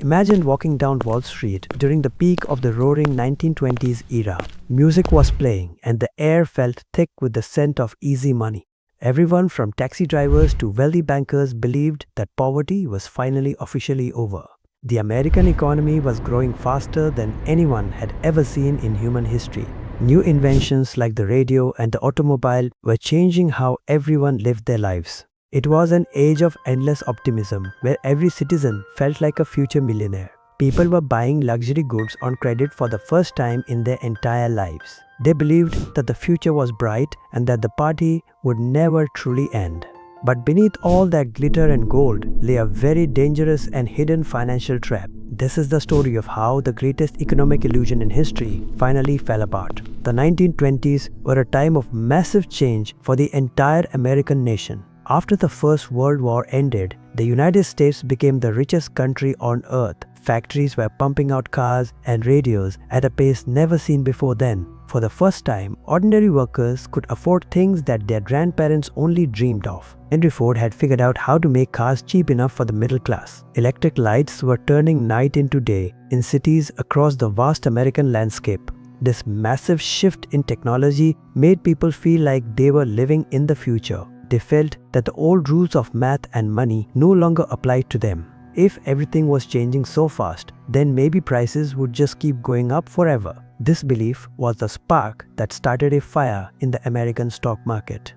Imagine walking down Wall Street during the peak of the roaring 1920s era. Music was playing and the air felt thick with the scent of easy money. Everyone from taxi drivers to wealthy bankers believed that poverty was finally officially over. The American economy was growing faster than anyone had ever seen in human history. New inventions like the radio and the automobile were changing how everyone lived their lives. It was an age of endless optimism where every citizen felt like a future millionaire. People were buying luxury goods on credit for the first time in their entire lives. They believed that the future was bright and that the party would never truly end. But beneath all that glitter and gold lay a very dangerous and hidden financial trap. This is the story of how the greatest economic illusion in history finally fell apart. The 1920s were a time of massive change for the entire American nation. After the First World War ended, the United States became the richest country on earth. Factories were pumping out cars and radios at a pace never seen before then. For the first time, ordinary workers could afford things that their grandparents only dreamed of. Henry Ford had figured out how to make cars cheap enough for the middle class. Electric lights were turning night into day in cities across the vast American landscape. This massive shift in technology made people feel like they were living in the future. They felt that the old rules of math and money no longer applied to them. If everything was changing so fast, then maybe prices would just keep going up forever. This belief was the spark that started a fire in the American stock market.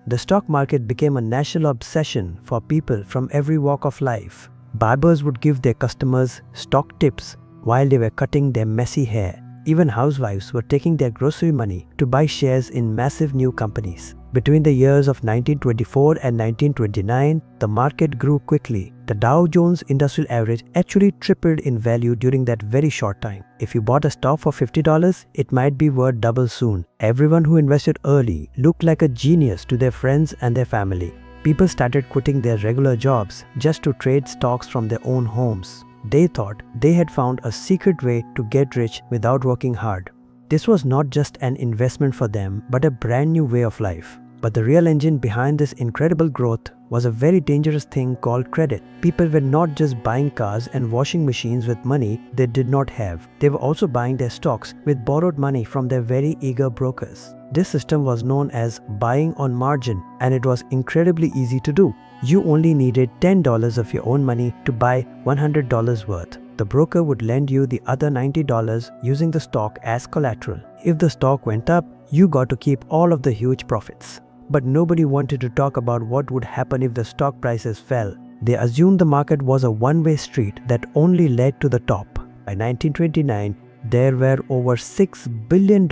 The stock market became a national obsession for people from every walk of life. Barbers would give their customers stock tips while they were cutting their messy hair. Even housewives were taking their grocery money to buy shares in massive new companies. Between the years of 1924 and 1929, the market grew quickly. The Dow Jones Industrial Average actually tripled in value during that very short time. If you bought a stock for $50, it might be worth double soon. Everyone who invested early looked like a genius to their friends and their family. People started quitting their regular jobs just to trade stocks from their own homes. They thought they had found a secret way to get rich without working hard. This was not just an investment for them, but a brand new way of life. But the real engine behind this incredible growth was a very dangerous thing called credit. People were not just buying cars and washing machines with money they did not have. They were also buying their stocks with borrowed money from their very eager brokers. This system was known as buying on margin, and it was incredibly easy to do. You only needed $10 of your own money to buy $100 worth. The broker would lend you the other $90 using the stock as collateral. If the stock went up, you got to keep all of the huge profits. But nobody wanted to talk about what would happen if the stock prices fell. They assumed the market was a one-way street that only led to the top. By 1929, there were over $6 billion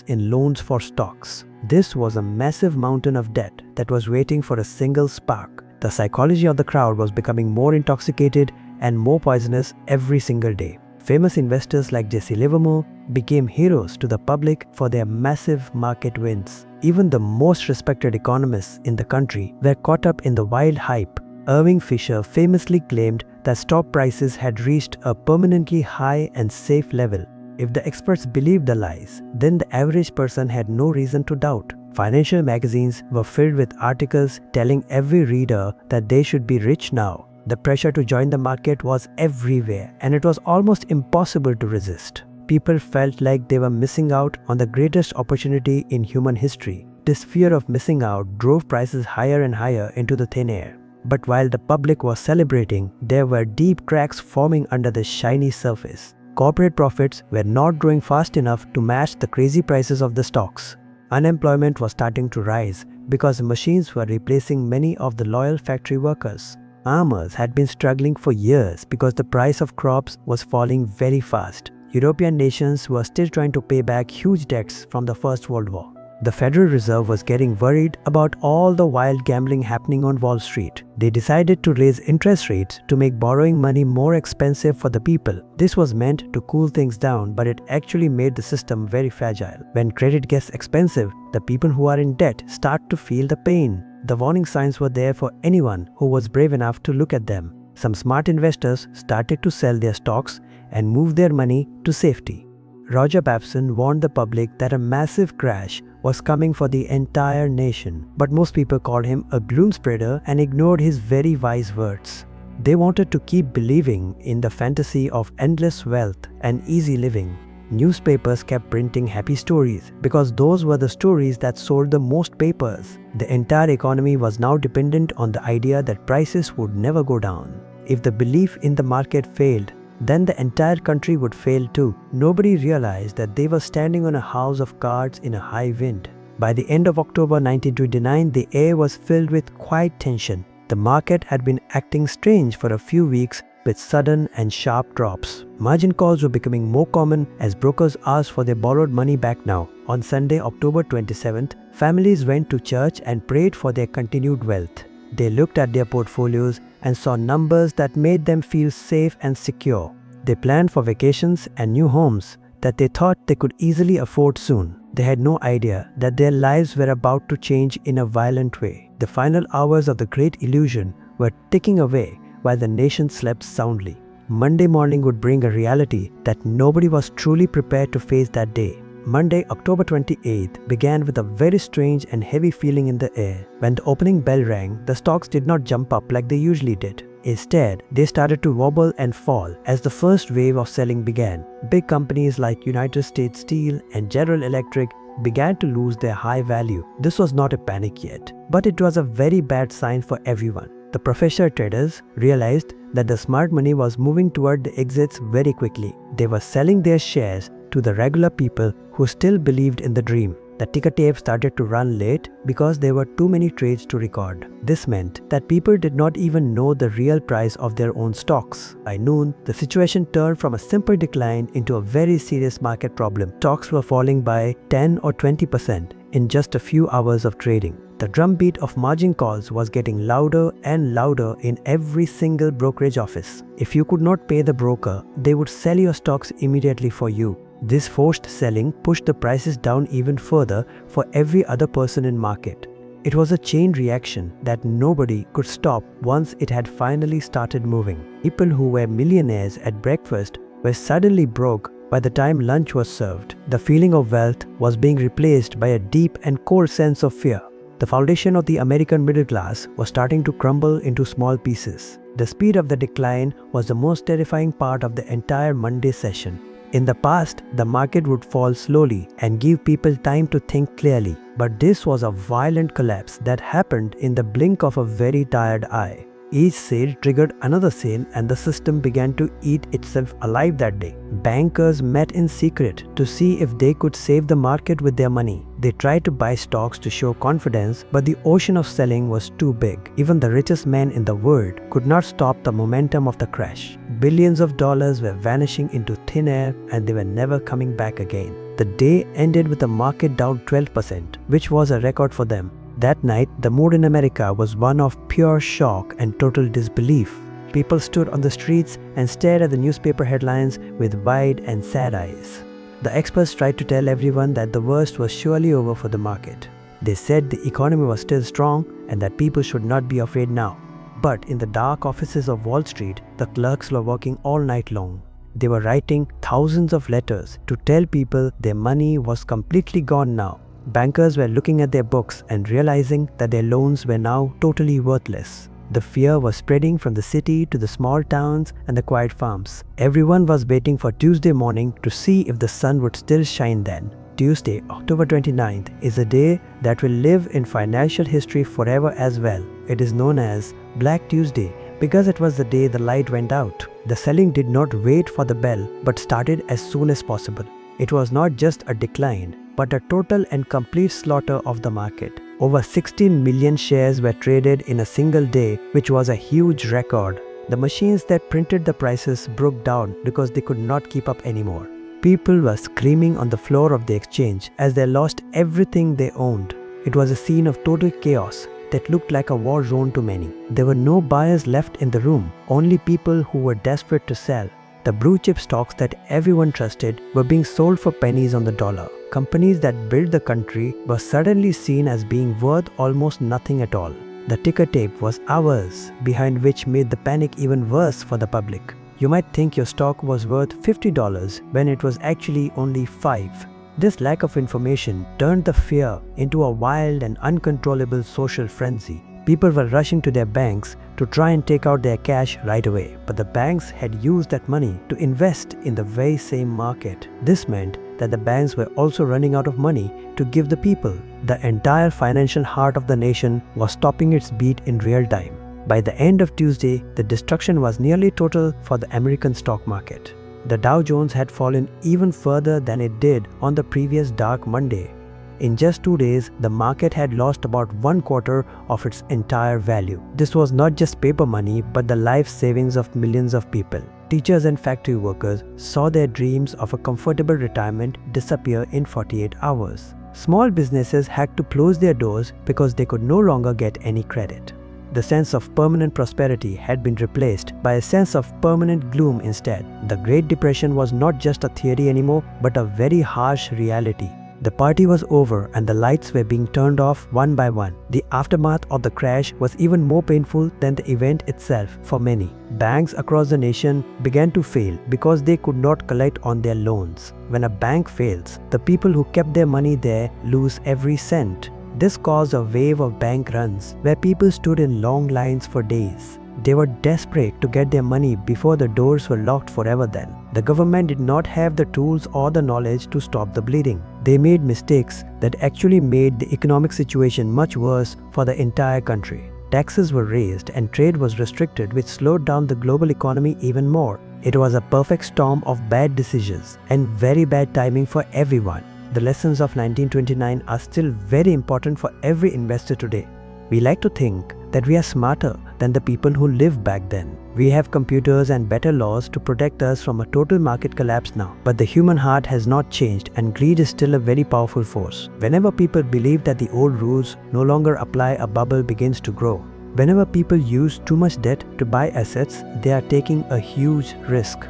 in loans for stocks. This was a massive mountain of debt that was waiting for a single spark. The psychology of the crowd was becoming more intoxicated and more poisonous every single day. Famous investors like Jesse Livermore became heroes to the public for their massive market wins. Even the most respected economists in the country were caught up in the wild hype. Irving Fisher famously claimed that stock prices had reached a permanently high and safe level. If the experts believed the lies, then the average person had no reason to doubt. Financial magazines were filled with articles telling every reader that they should be rich now. The pressure to join the market was everywhere, and it was almost impossible to resist. People felt like they were missing out on the greatest opportunity in human history. This fear of missing out drove prices higher and higher into the thin air. But while the public was celebrating, there were deep cracks forming under the shiny surface. Corporate profits were not growing fast enough to match the crazy prices of the stocks. Unemployment was starting to rise because machines were replacing many of the loyal factory workers. Farmers had been struggling for years because the price of crops was falling very fast. European nations were still trying to pay back huge debts from the First World War. The Federal Reserve was getting worried about all the wild gambling happening on Wall Street. They decided to raise interest rates to make borrowing money more expensive for the people. This was meant to cool things down, but it actually made the system very fragile. When credit gets expensive, the people who are in debt start to feel the pain. The warning signs were there for anyone who was brave enough to look at them. Some smart investors started to sell their stocks and move their money to safety. Roger Babson warned the public that a massive crash was coming for the entire nation, but most people called him a gloom spreader and ignored his very wise words. They wanted to keep believing in the fantasy of endless wealth and easy living. Newspapers kept printing happy stories because those were the stories that sold the most papers. The entire economy was now dependent on the idea that prices would never go down. If the belief in the market failed, then the entire country would fail too. Nobody realized that they were standing on a house of cards in a high wind. By the end of October 1929, the air was filled with quiet tension. The market had been acting strange for a few weeks with sudden and sharp drops. Margin calls were becoming more common as brokers asked for their borrowed money back now. On Sunday, October 27th, families went to church and prayed for their continued wealth. They looked at their portfolios and saw numbers that made them feel safe and secure. They planned for vacations and new homes that they thought they could easily afford soon. They had no idea that their lives were about to change in a violent way. The final hours of the great illusion were ticking away while the nation slept soundly. Monday morning would bring a reality that nobody was truly prepared to face that day. Monday, October 28th, began with a very strange and heavy feeling in the air. When the opening bell rang, the stocks did not jump up like they usually did. Instead, they started to wobble and fall as the first wave of selling began. Big companies like United States Steel and General Electric began to lose their high value. This was not a panic yet, but it was a very bad sign for everyone. The professional traders realized that the smart money was moving toward the exits very quickly. They were selling their shares to the regular people who still believed in the dream. The ticker tape started to run late because there were too many trades to record. This meant that people did not even know the real price of their own stocks. By noon, the situation turned from a simple decline into a very serious market problem. Stocks were falling by 10 or 20% in just a few hours of trading. The drumbeat of margin calls was getting louder and louder in every single brokerage office. If you could not pay the broker, they would sell your stocks immediately for you. This forced selling pushed the prices down even further for every other person in market. It was a chain reaction that nobody could stop once it had finally started moving. People who were millionaires at breakfast were suddenly broke by the time lunch was served. The feeling of wealth was being replaced by a deep and cold sense of fear. The foundation of the American middle class was starting to crumble into small pieces. The speed of the decline was the most terrifying part of the entire Monday session. In the past, the market would fall slowly and give people time to think clearly. But this was a violent collapse that happened in the blink of a very tired eye. Each sale triggered another sale and the system began to eat itself alive that day. Bankers met in secret to see if they could save the market with their money. They tried to buy stocks to show confidence, but the ocean of selling was too big. Even the richest men in the world could not stop the momentum of the crash. Billions of dollars were vanishing into thin air and they were never coming back again. The day ended with the market down 12%, which was a record for them. That night, the mood in America was one of pure shock and total disbelief. People stood on the streets and stared at the newspaper headlines with wide and sad eyes. The experts tried to tell everyone that the worst was surely over for the market. They said the economy was still strong and that people should not be afraid now. But in the dark offices of Wall Street, the clerks were working all night long. They were writing thousands of letters to tell people their money was completely gone now. Bankers were looking at their books and realizing that their loans were now totally worthless. The fear was spreading from the city to the small towns and the quiet farms. Everyone was waiting for Tuesday morning to see if the sun would still shine then. Tuesday, October 29th, is a day that will live in financial history forever as well. It is known as Black Tuesday because it was the day the light went out. The selling did not wait for the bell but started as soon as possible. It was not just a decline, but a total and complete slaughter of the market. Over 16 million shares were traded in a single day, which was a huge record. The machines that printed the prices broke down because they could not keep up anymore. People were screaming on the floor of the exchange as they lost everything they owned. It was a scene of total chaos that looked like a war zone to many. There were no buyers left in the room, only people who were desperate to sell. The blue chip stocks that everyone trusted were being sold for pennies on the dollar. Companies that built the country were suddenly seen as being worth almost nothing at all. The ticker tape was hours behind, which made the panic even worse for the public. You might think your stock was worth $50 when it was actually only $5. This lack of information turned the fear into a wild and uncontrollable social frenzy. People were rushing to their banks to try and take out their cash right away, but the banks had used that money to invest in the very same market. This meant that the banks were also running out of money to give the people. The entire financial heart of the nation was stopping its beat in real time. By the end of Tuesday, the destruction was nearly total for the American stock market. The Dow Jones had fallen even further than it did on the previous dark Monday. In just 2 days, the market had lost about 1/4 of its entire value. This was not just paper money, but the life savings of millions of people. Teachers and factory workers saw their dreams of a comfortable retirement disappear in 48 hours. Small businesses had to close their doors because they could no longer get any credit. The sense of permanent prosperity had been replaced by a sense of permanent gloom instead. The Great Depression was not just a theory anymore, but a very harsh reality. The party was over and the lights were being turned off one by one. The aftermath of the crash was even more painful than the event itself for many. Banks across the nation began to fail because they could not collect on their loans. When a bank fails, the people who kept their money there lose every cent. This caused a wave of bank runs where people stood in long lines for days. They were desperate to get their money before the doors were locked forever then. The government did not have the tools or the knowledge to stop the bleeding. They made mistakes that actually made the economic situation much worse for the entire country. Taxes were raised and trade was restricted, which slowed down the global economy even more. It was a perfect storm of bad decisions and very bad timing for everyone. The lessons of 1929 are still very important for every investor today. We like to think that we are smarter than the people who lived back then. We have computers and better laws to protect us from a total market collapse now. But the human heart has not changed and greed is still a very powerful force. Whenever people believe that the old rules no longer apply, a bubble begins to grow. Whenever people use too much debt to buy assets, they are taking a huge risk.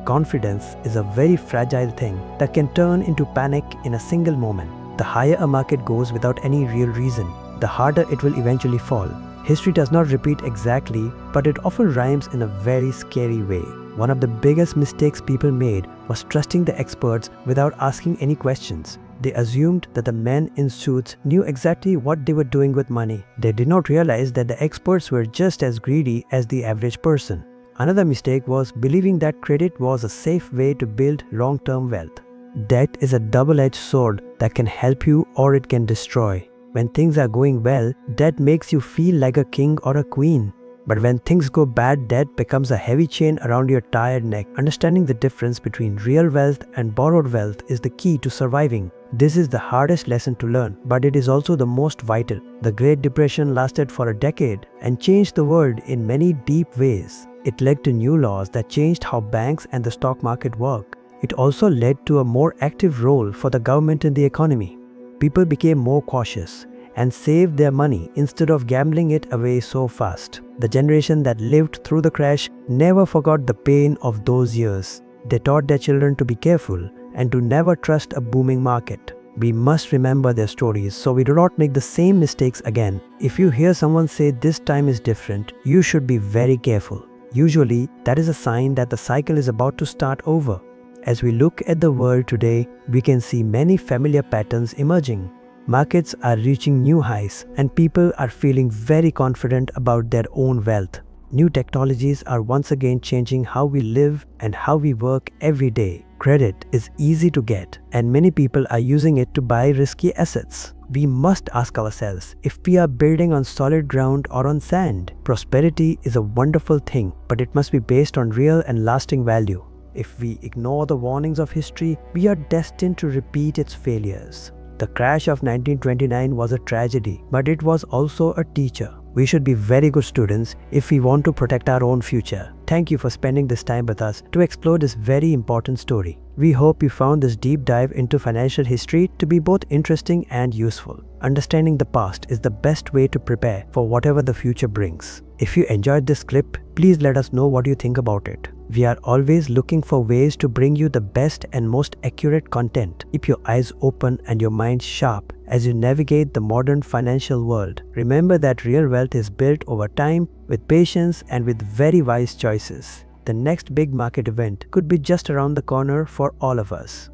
Confidence is a very fragile thing that can turn into panic in a single moment. The higher a market goes without any real reason, the harder it will eventually fall. History does not repeat exactly, but it often rhymes in a very scary way. One of the biggest mistakes people made was trusting the experts without asking any questions. They assumed that the men in suits knew exactly what they were doing with money. They did not realize that the experts were just as greedy as the average person. Another mistake was believing that credit was a safe way to build long-term wealth. Debt is a double-edged sword that can help you or it can destroy. When things are going well, debt makes you feel like a king or a queen. But when things go bad, debt becomes a heavy chain around your tired neck. Understanding the difference between real wealth and borrowed wealth is the key to surviving. This is the hardest lesson to learn, but it is also the most vital. The Great Depression lasted for a decade and changed the world in many deep ways. It led to new laws that changed how banks and the stock market work. It also led to a more active role for the government in the economy. People became more cautious and saved their money instead of gambling it away so fast. The generation that lived through the crash never forgot the pain of those years. They taught their children to be careful and to never trust a booming market. We must remember their stories so we do not make the same mistakes again. If you hear someone say this time is different, you should be very careful. Usually, that is a sign that the cycle is about to start over. As we look at the world today, we can see many familiar patterns emerging. Markets are reaching new highs and people are feeling very confident about their own wealth. New technologies are once again changing how we live and how we work every day. Credit is easy to get and many people are using it to buy risky assets. We must ask ourselves if we are building on solid ground or on sand. Prosperity is a wonderful thing, but it must be based on real and lasting value. If we ignore the warnings of history, we are destined to repeat its failures. The crash of 1929 was a tragedy, but it was also a teacher. We should be very good students if we want to protect our own future. Thank you for spending this time with us to explore this very important story. We hope you found this deep dive into financial history to be both interesting and useful. Understanding the past is the best way to prepare for whatever the future brings. If you enjoyed this clip, please let us know what you think about it. We are always looking for ways to bring you the best and most accurate content. Keep your eyes open and your mind sharp as you navigate the modern financial world. Remember that real wealth is built over time with patience and with very wise choices. The next big market event could be just around the corner for all of us.